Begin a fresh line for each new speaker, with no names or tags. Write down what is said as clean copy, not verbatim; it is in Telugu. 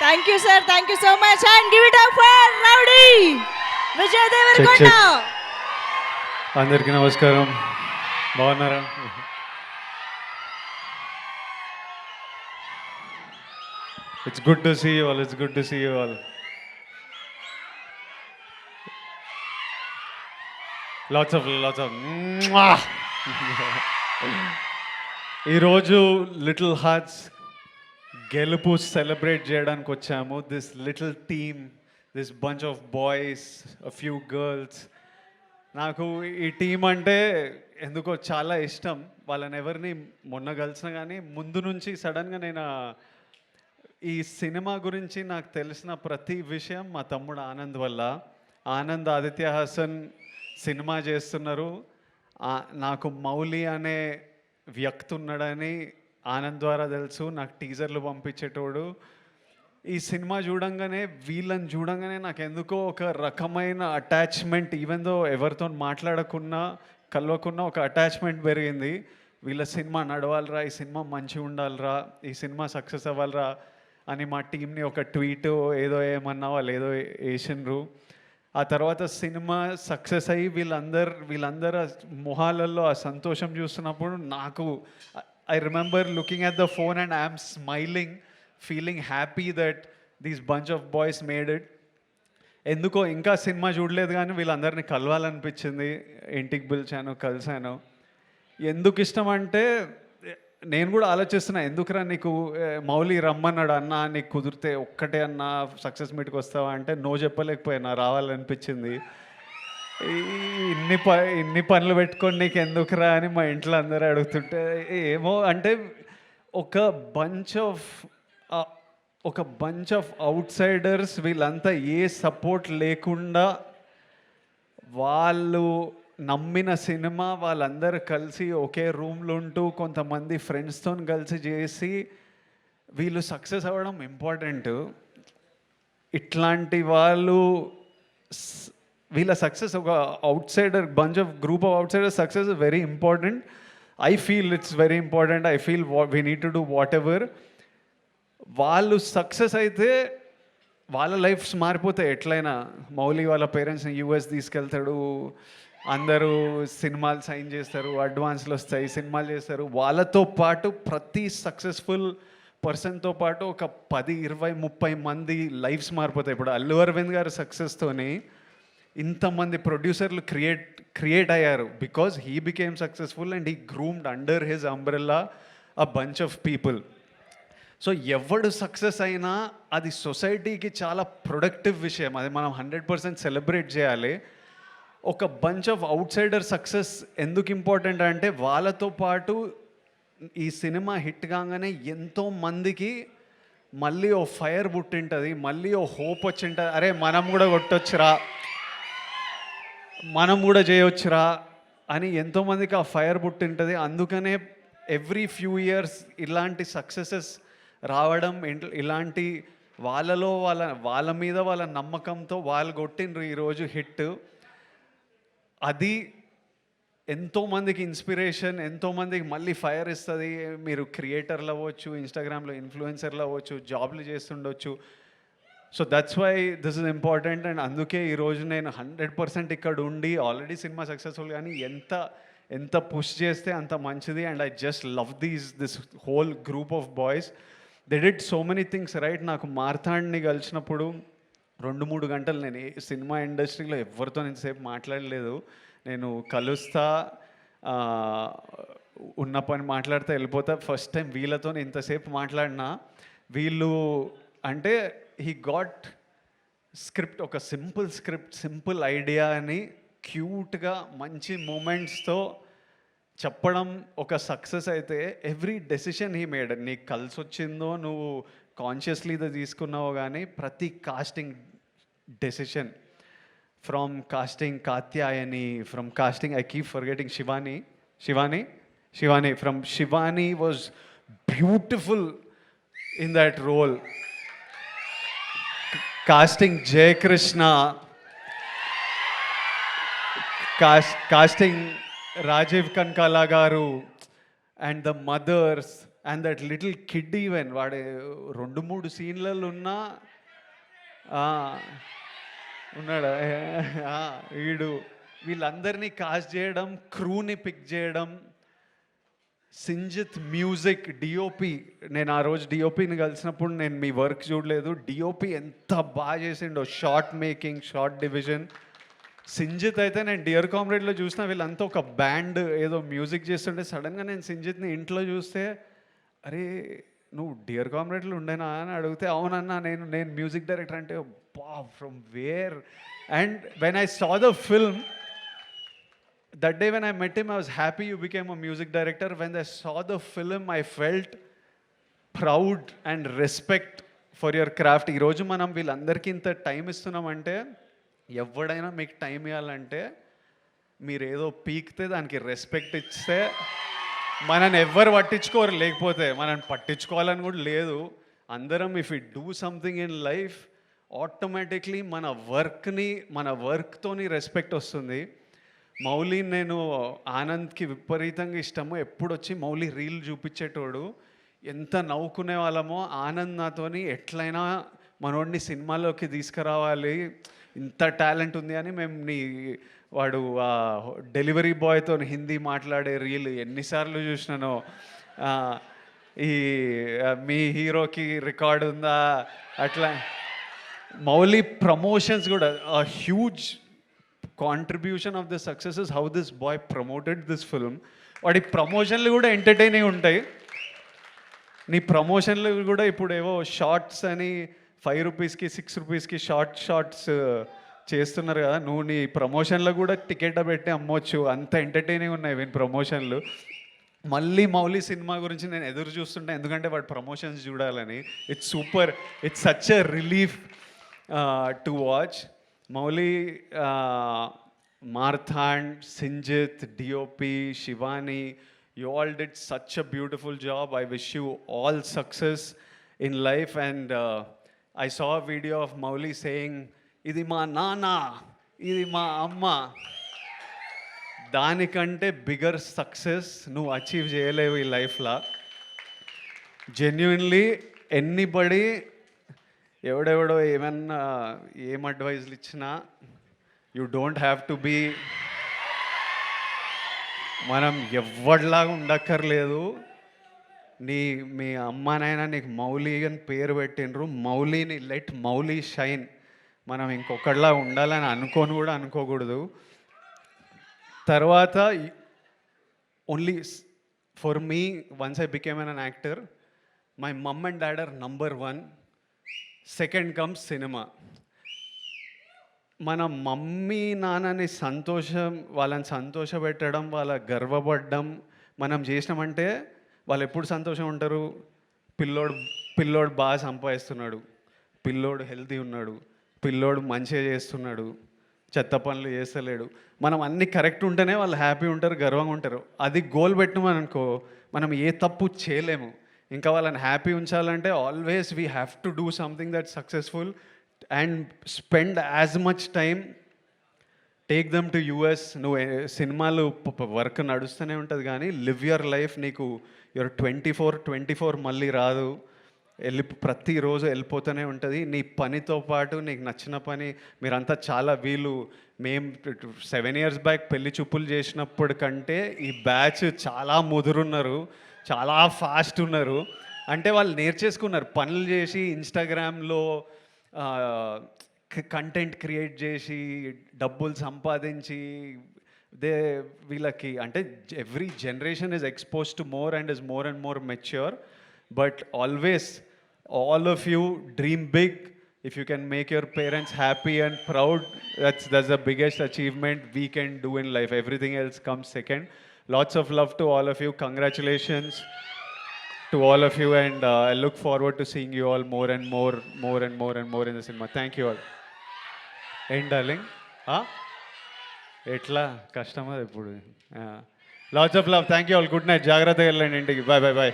Thank you sir, thank you so much and give it up for rowdy Vijay Deverakonda.
అందరికీ నమస్కారం, బాగున్నారా? It's good to see you all, it's good to see you all. Lots of ఈరోజు లిటిల్ హార్ట్స్ గెలుపు సెలబ్రేట్ చేయడానికి వచ్చాము. This little team, this bunch of boys, a few girls. నాకు ఈ టీం అంటే ఎందుకో చాలా ఇష్టం. వాళ్ళని ఎవరిని మొన్న కలిసిన కానీ ముందు నుంచి సడన్గా నేను ఈ సినిమా గురించి నాకు తెలిసిన ప్రతి విషయం మా తమ్ముడు ఆనంద్ వల్ల. ఆనంద్ ఆదిత్య హాసన్ సినిమా చేస్తున్నారు. నాకు మౌలి అనే వ్యక్తి ఉన్నాడని ఆనంద్ ద్వారా తెలుసు. నాకు టీజర్లు పంపించేటోడు. ఈ సినిమా వీళ్ళని చూడంగానే నాకు ఎందుకో ఒక రకమైన అటాచ్మెంట్, ఈవెన్ దో ఎవరితో మాట్లాడకున్నా కలవకున్నా ఒక అటాచ్మెంట్ పెరిగింది. వీళ్ళ సినిమా నడవాలరా, ఈ సినిమా మంచిగా ఉండాలిరా, ఈ సినిమా సక్సెస్ అవ్వాలరా అని మా టీంని ఒక ట్వీట్ ఏదో ఏమన్నా వాళ్ళు ఏదో వేసినారు. ఆ తర్వాత సినిమా సక్సెస్ అయ్యి వీళ్ళందరూ మొహాలలో ఆ సంతోషం చూస్తున్నప్పుడు నాకు I remember looking at the phone and I'm smiling, feeling happy that these bunch of boys made it. ఎందుకో ఇంకా సినిమా చూడలేదు కానీ వీళ్ళందరినీ కలవాలనిపించింది. ఇంటికి పిలిచాను, కలిశాను. ఎందుకు ఇష్టం అంటే నేను కూడా ఆలోచిస్తున్నా, ఎందుకురా నీకు మౌలి రమ్మన్నాడు అన్న, నీకు కుదిరితే ఒక్కటే అన్న సక్సెస్ మీట్కి వస్తావా అంటే నో చెప్పలేకపోయినా, రావాలనిపించింది. ఇన్ని పనులు పెట్టుకొని నీకు ఎందుకురా అని మా ఇంట్లో అందరూ అడుగుతుంటే ఏమో అంటే ఒక బంచ్ ఆఫ్ అవుట్ సైడర్స్, వీళ్ళంతా ఏ సపోర్ట్ లేకుండా వాళ్ళు నమ్మిన సినిమా వాళ్ళందరూ కలిసి ఒకే రూమ్లో ఉంటూ కొంతమంది ఫ్రెండ్స్తో కలిసి చేసి వీళ్ళు సక్సెస్ అవ్వడం ఇంపార్టెంట్. ఇట్లాంటి వీళ్ళ సక్సెస్ ఒక out cider bunch of group of out cider success is very important. I feel it's very important. I feel we need to do what ever. వాళ్ళు సక్సెస్ అయితే వాళ్ళ లైఫ్స్ మారిపోతాయి ఎట్లయినా. మౌలి వాళ్ళ పేరెంట్స్ని యూఎస్ తీసుకెళ్తాడు, అందరూ సినిమాలు సైన్ చేస్తారు, అడ్వాన్స్లు వస్తాయి, సినిమాలు చేస్తారు. వాళ్ళతో పాటు ప్రతి సక్సెస్ఫుల్ పర్సన్తో పాటు ఒక 10, 20, 30 మంది లైఫ్స్ మారిపోతాయి. ఇప్పుడు అల్లు అరవింద్ గారు సక్సెస్తోని ఇంతమంది ప్రొడ్యూసర్లు క్రియేట్ అయ్యారు because he became successful and he groomed under his umbrella a bunch of people. So ఎవడు సక్సెస్ అయినా అది సొసైటీకి చాలా ప్రొడక్టివ్ విషయం. అది మనం 100% సెలబ్రేట్ చేయాలి. ఒక bunch of out cider success ఎందుకు ఇంపార్టెంట్ అంటే వాళ్ళతో పాటు ఈ సినిమా హిట్ కాగానే ఎంతోమందికి మళ్ళీ ఓ ఫైర్ పుట్టింటుంది, మళ్ళీ ఓ హోప్ వచ్చింటుంది. అరే మనం కూడా కొట్టొచ్చురా, మనం కూడా చేయొచ్చురా అని ఎంతోమందికి ఆ ఫైర్ పుట్టింటుంది. అందుకనే ఎవ్రీ ఫ్యూ ఇయర్స్ ఇలాంటి సక్సెసెస్ రావడం, ఇలాంటి వాళ్ళ మీద వాళ్ళ నమ్మకంతో వాళ్ళు కొట్టిండ్రు ఈరోజు హిట్. అది ఎంతోమందికి ఇన్స్పిరేషన్, ఎంతోమందికి మళ్ళీ ఫైర్ ఇస్తుంది. మీరు క్రియేటర్లు అవ్వచ్చు, ఇన్స్టాగ్రామ్లో ఇన్ఫ్లుయెన్సర్లు అవ్వచ్చు, జాబ్లు చేస్తుండొచ్చు. So that's why this is important. And అందుకే ఈరోజు నేను 100% ఇక్కడ ఉండి ఆల్రెడీ సినిమా సక్సెస్ఫుల్ కానీ ఎంత పుష్ చేస్తే అంత మంచిది. And I just love this whole group of boys. They did so many things right. నాకు మార్తాండ్ని కలిసినప్పుడు 2-3 గంటలు నేను సినిమా ఇండస్ట్రీలో ఎవరితో ఇంతసేపు మాట్లాడలేదు. నేను కలుస్తా, ఉన్న పని మాట్లాడితే వెళ్ళిపోతా. ఫస్ట్ టైం వీళ్ళతో ఇంతసేపు మాట్లాడినా. వీళ్ళు అంటే హీ గాట్ స్క్రిప్ట్, ఒక సింపుల్ ఐడియా అని క్యూట్గా మంచి మూమెంట్స్తో చెప్పడం ఒక సక్సెస్ అయితే ఎవ్రీ డెసిషన్ హీ మేడ్. నీకు కలిసి వచ్చిందో నువ్వు కాన్షియస్లీ ఇది తీసుకున్నావో కానీ ప్రతి casting decision, from casting Katyayani, from casting I keep forgetting Shivani from Shivani was beautiful in that role. Casting Jay Krishna, casting Rajiv Kankala garu and the mothers, and that little kid even వాడు 2-3 సీన్లలో ఉన్నా ఉన్నాడా వీడు వీళ్ళందరినీ కాస్ట్ చేయడం, క్రూని పిక్ చేయడం, సింజిత్ మ్యూజిక్, డిఓపి. నేను ఆ రోజు డిఓపిని కలిసినప్పుడు నేను మీ వర్క్ చూడలేదు. డిఓపి ఎంత బాగా చేసిండో, short making, short division. Sinjith అయితే నేను డియర్ కామ్రేడ్లో చూసిన వీళ్ళంతా ఒక బ్యాండ్ ఏదో మ్యూజిక్ చేస్తుంటే సడన్గా నేను సింజిత్ని ఇంట్లో చూస్తే, అరే నువ్వు డియర్ కామ్రేడ్లో ఉండేనా అని అడిగితే, అవునన్నా నేను నేను మ్యూజిక్ డైరెక్టర్ అంటే, బా from where. And when I saw the film, that day when I met him, I was happy you became a music director. When I saw the film, I felt proud and respect for your craft. ఈ రోజు మనం వీళ్ళందరికీ ఇంత టైం ఇస్తున్నామంటే, ఎవడైనా మీకు టైం ఇవ్వాలంటే మీరు ఏదో పీక్తే దానికి రెస్పెక్ట్ ఇస్తే మనని ఎవ్వరు పట్టించుకోరు, లేకపోతే మనని పట్టించుకోవాలని కూడా లేదు. అందరం if you do something in life, automatically మన వర్క్తోని రెస్పెక్ట్ వస్తుంది. మౌలి, నేను ఆనంద్కి విపరీతంగా ఇష్టము. ఎప్పుడు వచ్చి మౌలి రీల్ చూపించేటోడు. ఎంత నవ్వుకునే వాళ్ళమో. ఆనంద్ నాతోని ఎట్లయినా మనోడిని సినిమాలోకి తీసుకురావాలి, ఇంత టాలెంట్ ఉంది అని మేము వాడు డెలివరీ బాయ్తో హిందీ మాట్లాడే రీల్ ఎన్నిసార్లు చూసినానో. ఈ మీ హీరోకి రికార్డు ఉందా అట్లా. మౌలి ప్రమోషన్స్ కూడా huge contribution of the success is how this boy promoted this film. వాడి ప్రమోషన్లు కూడా ఎంటర్టైనింగ్ ఉంటాయి. నీ ప్రమోషన్లు కూడా ఇప్పుడు ఏవో షార్ట్స్ అని 5 రూపీస్కి 6 రూపీస్కి షార్ట్స్ చేస్తున్నారు కదా, నువ్వు నీ ప్రమోషన్లో కూడా టికెట్ పెట్టి అమ్మొచ్చు. అంత ఎంటర్టైనింగ్ ఉన్నాయి వీని ప్రమోషన్లు. మళ్ళీ మౌలి సినిమా గురించి నేను ఎదురు చూస్తుంటా, ఎందుకంటే వాడు ప్రమోషన్స్ చూడాలని. It's super, it's such a relief to watch. Mauli, Marthand, Sinjit, DOP, Shivani, you all did such a beautiful job. I wish you all success in life. And I saw a video of Mauli saying, "Idi ma nana, idi ma amma." దానికంటే బిగ్గర్ సక్సెస్ నువ్వు అచీవ్ చేయలేవు ఈ లైఫ్లో. జెన్యున్లీ ఎనీబడి ఎవడెవడో ఏమన్నా ఏం అడ్వైజ్లు ఇచ్చినా, you don't have to be, మనం ఎవరిలాగా ఉండక్కర్లేదు. మీ అమ్మానైనా నీకు మౌలి అని పేరు పెట్టినరు, మౌలిని లెట్ మౌలి షైన్. మనం ఇంకొకటిలా ఉండాలని అనుకోకూడదు. తర్వాత only for me, once I became an actor, my mum and dad are number 1. Second comes cinema. మన మమ్మీ నాన్నని వాళ్ళని సంతోషపెట్టడం, వాళ్ళ గర్వపడడం మనం చేసినామంటే వాళ్ళు ఎప్పుడు సంతోషం ఉంటారు? పిల్లోడు బాగా సంపాదిస్తున్నాడు, పిల్లోడు హెల్తీ ఉన్నాడు, పిల్లోడు మంచిగా చేస్తున్నాడు, చెత్త పనులు చేస్తలేడు, మనం అన్నీ కరెక్ట్ ఉంటేనే వాళ్ళు హ్యాపీ ఉంటారు, గర్వంగా ఉంటారు. అది గోల్ పెట్టమనుకో, మనం ఏ తప్పు చేయలేము. ఇంకా వాళ్ళని హ్యాపీ ఉంచాలంటే always we have to do something that successful and spend as much time. Take them to US. నువ్వు సినిమాలు వర్క్ నడుస్తూనే ఉంటుంది, కానీ లివ్ యువర్ లైఫ్. నీకు యువర్ 24 మళ్ళీ రాదు. ప్రతిరోజు వెళ్ళిపోతూనే ఉంటుంది. నీ పనితో పాటు నీకు నచ్చిన పని. మీరంతా చాలా మేము 7 years బ్యాక్ పెళ్లి చూపులు చేసినప్పుడు కంటే ఈ బ్యాచ్ చాలా ముదురున్నారు, చాలా ఫాస్ట్ ఉన్నారు. అంటే వాళ్ళు నేర్చేసుకున్నారు, పనులు చేసి ఇన్స్టాగ్రామ్లో కంటెంట్ క్రియేట్ చేసి డబ్బులు సంపాదించి వీళ్ళకి అంటే every generation is expose to more and is more and more mature. But always all of you dream big. If you can make your parents happy and proud, that's the biggest achievement we can do in life. Everything else comes second. Lots of love to all of you. Congratulations to all of you, and I look forward to seeing you all more and more in the cinema. Thank you all. End darling. ఎట్లా కష్టమా ఇప్పుడు. Lots of love. Thank you all. Good night. జాగ్రత్తగా వెళ్ళండి ఇంటికి. Bye.